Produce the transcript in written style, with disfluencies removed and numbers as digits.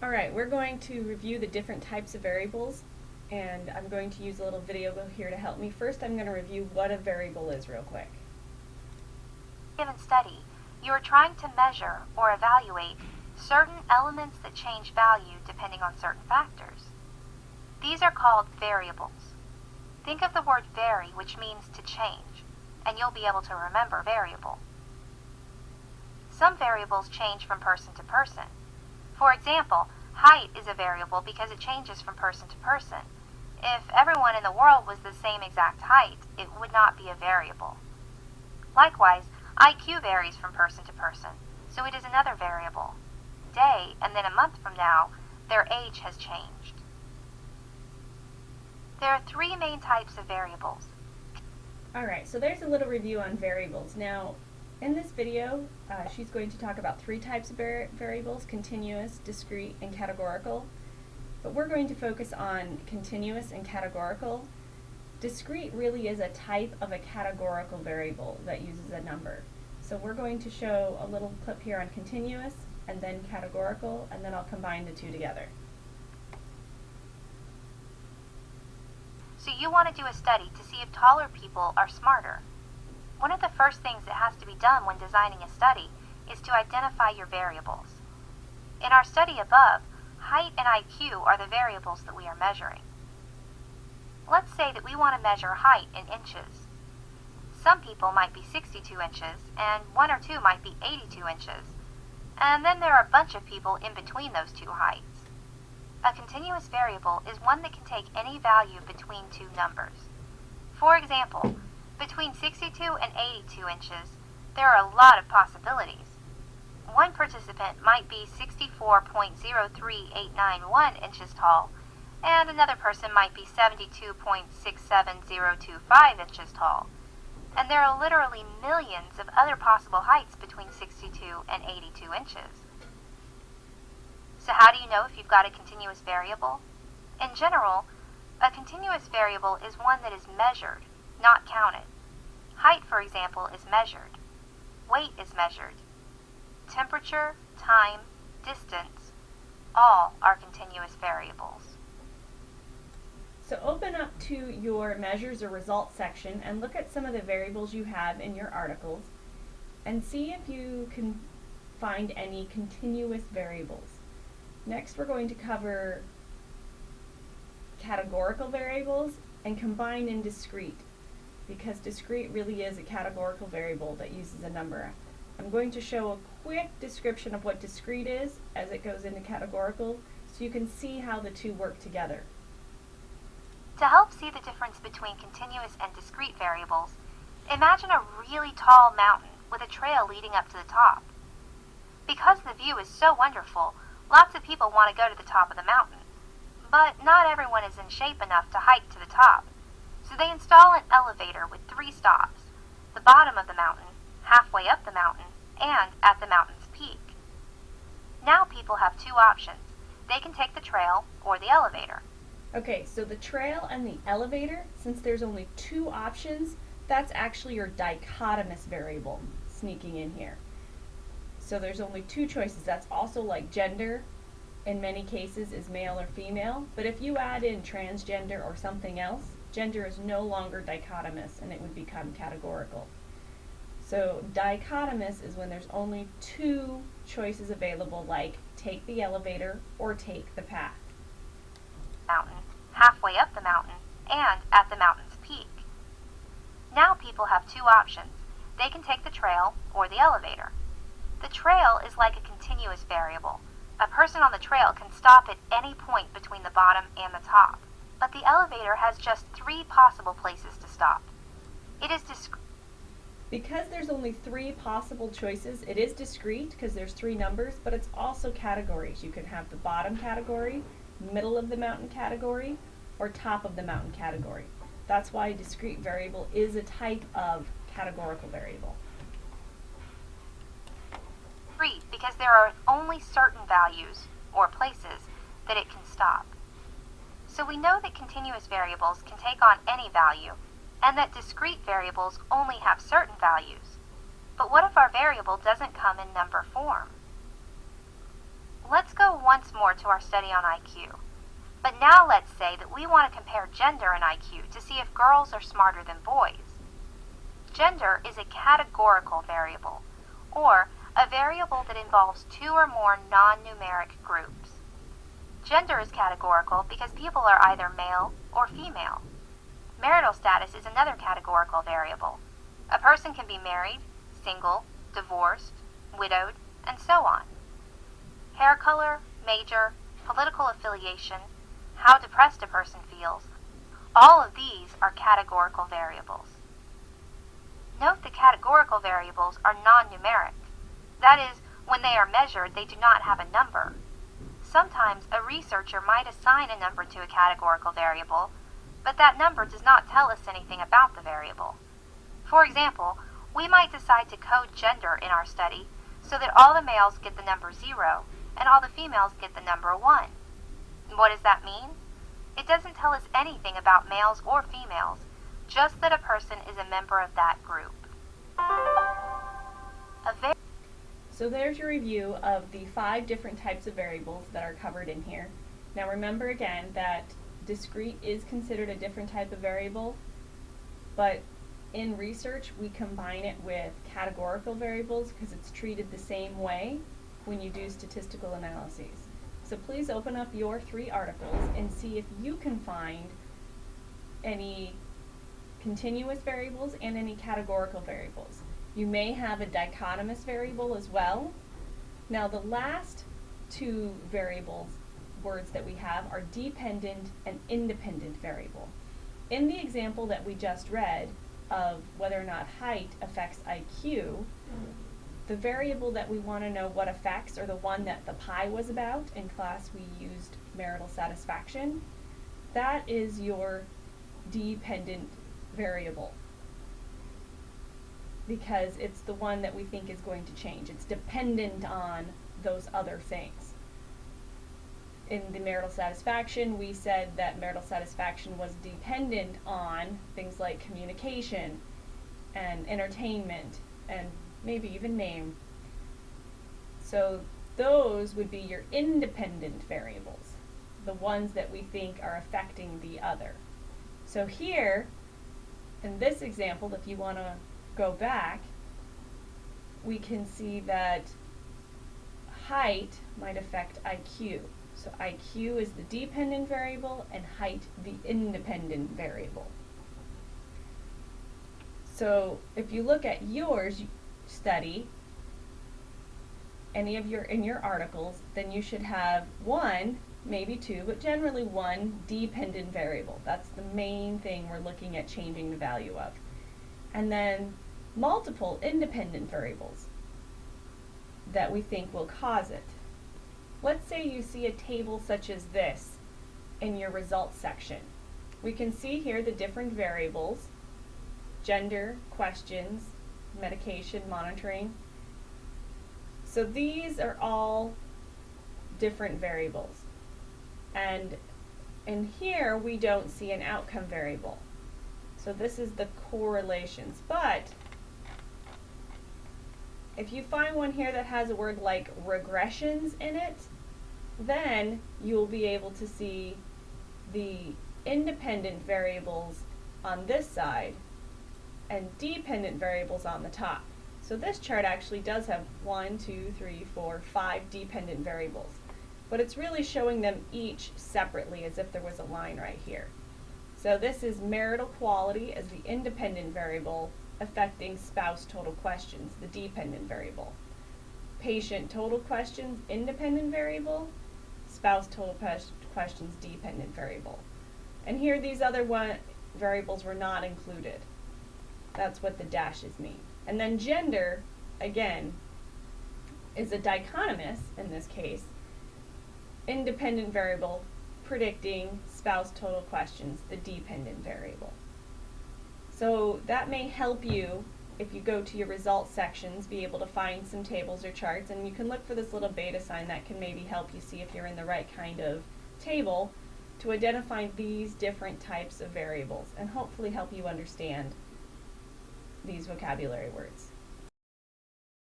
Alright, we're going to review the different types of variables, and I'm going to use a little video here to help me. First, I'm going to review what a variable is real quick. Given study, you are trying to measure or evaluate certain elements that change value depending on certain factors. These are called variables. Think of the word vary, which means to change, and you'll be able to remember variable. Some variables change from person to person. For example, height is a variable because it changes from person to person. If everyone in the world was the same exact height, it would not be a variable. Likewise, IQ varies from person to person, so it is another variable. Day, and then a month from now, their age has changed. There are three main types of variables. Alright, so there's a little review on variables. Now, in this video, she's going to talk about three types of variables: continuous, discrete, and categorical. But we're going to focus on continuous and categorical. Discrete really is a type of a categorical variable that uses a number. So we're going to show a little clip here on continuous, and then categorical, and then I'll combine the two together. So you want to do a study to see if taller people are smarter. One of the first things that has to be done when designing a study is to identify your variables. In our study above, height and IQ are the variables that we are measuring. Let's say that we want to measure height in inches. Some people might be 62 inches, and one or two might be 82 inches. And then there are a bunch of people in between those two heights. A continuous variable is one that can take any value between two numbers. For example, between 62 and 82 inches, there are a lot of possibilities. One participant might be 64.03891 inches tall, and another person might be 72.67025 inches tall. And there are literally millions of other possible heights between 62 and 82 inches. So how do you know if you've got a continuous variable? In general, a continuous variable is one that is measured, not counted. Height, for example, is measured. Weight is measured. Temperature, time, distance, all are continuous variables. So open up to your measures or results section and look at some of the variables you have in your articles and see if you can find any continuous variables. Next, we're going to cover categorical variables and combine in discrete, because discrete really is a categorical variable that uses a number. I'm going to show a quick description of what discrete is as it goes into categorical, so you can see how the two work together. To help see the difference between continuous and discrete variables, imagine a really tall mountain with a trail leading up to the top. Because the view is so wonderful, lots of people want to go to the top of the mountain. But not everyone is in shape enough to hike to the top. So they install an elevator with 3 stops: the bottom of the mountain, halfway up the mountain, and at the mountain's peak. Now people have 2 options. They can take the trail or the elevator. Okay, so the trail and the elevator, since there's only 2 options, that's actually your dichotomous variable sneaking in here. So there's only 2 choices. That's also like gender, in many cases, is male or female. But if you add in transgender or something else, gender is no longer dichotomous and it would become categorical. So dichotomous is when there's only 2 choices available, like take the elevator or take the path. Mountain, halfway up the mountain, and at the mountain's peak. Now people have 2 options. They can take the trail or the elevator. The trail is like a continuous variable. A person on the trail can stop at any point between the bottom and the top. But the elevator has just 3 possible places to stop. It is Because there's only 3 possible choices, it is discrete because there's 3 numbers, but it's also categories. You can have the bottom category, middle of the mountain category, or top of the mountain category. That's why a discrete variable is a type of categorical variable. because there are only certain values, or places, that it can stop. So we know that continuous variables can take on any value, and that discrete variables only have certain values. But what if our variable doesn't come in number form? Let's go one once more to our study on IQ. But now let's say that we want to compare gender and IQ to see if girls are smarter than boys. Gender is a categorical variable, or a variable that involves two or more non-numeric groups. Gender is categorical because people are either male or female. Marital status is another categorical variable. A person can be married, single, divorced, widowed, and so on. Hair color, major, political affiliation, how depressed a person feels, all of these are categorical variables. Note that categorical variables are non-numeric. That is, when they are measured, they do not have a number. Sometimes a researcher might assign a number to a categorical variable, but that number does not tell us anything about the variable. For example, we might decide to code gender in our study so that all the males get the number 0 and all the females get the number 1. What does that mean? It doesn't tell us anything about males or females, just that a person is a member of that group. So there's your review of the 5 different types of variables that are covered in here. Now remember again that discrete is considered a different type of variable, but in research we combine it with categorical variables because it's treated the same way when you do statistical analyses. So please open up your 3 articles and see if you can find any continuous variables and any categorical variables. You may have a dichotomous variable as well. Now the last 2 words that we have are dependent and independent variable. In the example that we just read of whether or not height affects IQ, the variable that we want to know what affects, or the one that the pie was about, in class we used marital satisfaction, that is your dependent variable, because it's the one that we think is going to change. It's dependent on those other things. In the marital satisfaction, we said that marital satisfaction was dependent on things like communication and entertainment and maybe even name. So those would be your independent variables, the ones that we think are affecting the other. So here, in this example, if you want to go back, we can see that height might affect IQ. So IQ is the dependent variable and height the independent variable. So if you look at yours study, any of in your articles, then you should have 1, maybe 2, but generally 1 dependent variable. That's the main thing we're looking at changing the value of. And then multiple independent variables that we think will cause it. Let's say you see a table such as this in your results section. We can see here the different variables: gender, questions, medication, monitoring. So these are all different variables. And in here we don't see an outcome variable. So this is the correlations. But if you find one here that has a word like regressions in it, then you'll be able to see the independent variables on this side and dependent variables on the top. So this chart actually does have 1, 2, 3, 4, 5 dependent variables, but it's really showing them each separately as if there was a line right here. So this is marital quality as the independent variable affecting spouse total questions, the dependent variable. Patient total questions, independent variable. Spouse total questions, dependent variable. And here these other variables were not included. That's what the dashes mean. And then gender, again, is a dichotomous, in this case, independent variable predicting spouse total questions, the dependent variable. So that may help you, if you go to your results sections, be able to find some tables or charts, and you can look for this little beta sign that can maybe help you see if you're in the right kind of table to identify these different types of variables and hopefully help you understand these vocabulary words.